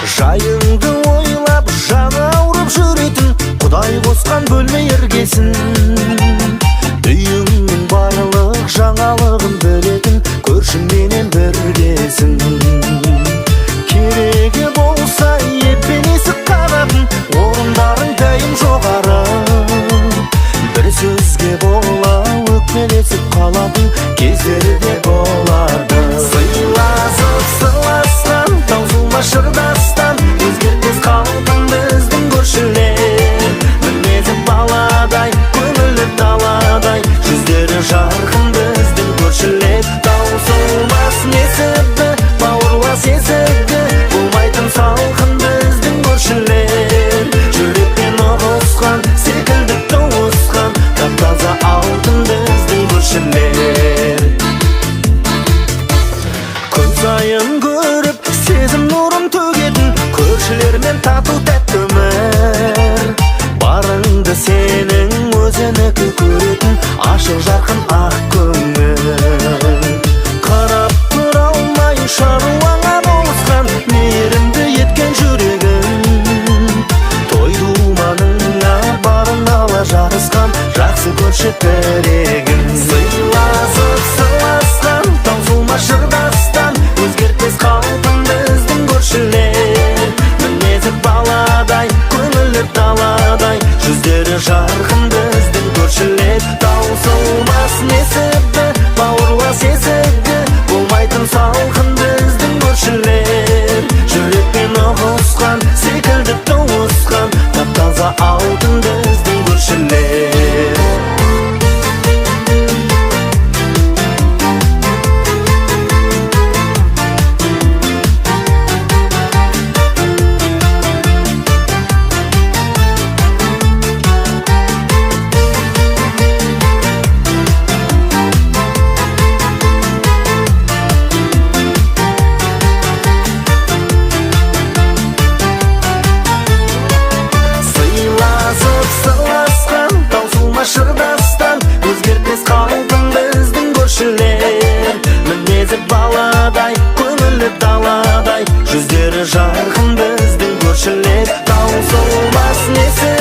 жайыңды ойлап жаны ауырып жүретін Құдай қосқан бөлме іргесін. Үйіңнің барлық жаңалығын білетін көршіңменен біргесін. Керегі болса еппен есік қағатын орындарың дайым жоғары. Бір сөзге бола өкпелесіп қалатын кездері де болады. Сыйласып сырласқан таусылма шырдастан өзгертпес қалпын біздің көршілер. Мінезі баладай, көңілі даладай, жүздері жарқын біздің көршілер. Таусылмас несібі, бауырлас есігі, болмайтын салқын біздің көршілер. Жүрекпен ұғысқан, секілді туысқан, тап-таза алтын біздің көршілер. Күн сайын көріп, сезім нұрын төгетін көршілермен тату тәтті өмір. Барыңды сенің өзінікі көретін ашық жарқын ақ көңіл. Қарап тұра алмай шаруаңа болысқан мейірімді еткен жүрегің. Той думаныңа барын ала жарысқан жақсы көрші тірегің. Сыйласып сырласқан таусылма шырдастан өзгертпес қалпын біздің көршілер. Мінезі баладай, көңілі даладай, жүздері жарқын біздің көршілер. Таусылмас несібі, бауырлас есігі, болмайтын салқын біздің көршілер. Жүрекпен ұғысқан, секілді туысқан, тап-таза алтын біздің көршілер. Шырдастан өзгертпес қалпын біздің көршілер. Мінезі баладай, көңілі даладай, жүздері жарқын біздің көршілер. Таусылмас несі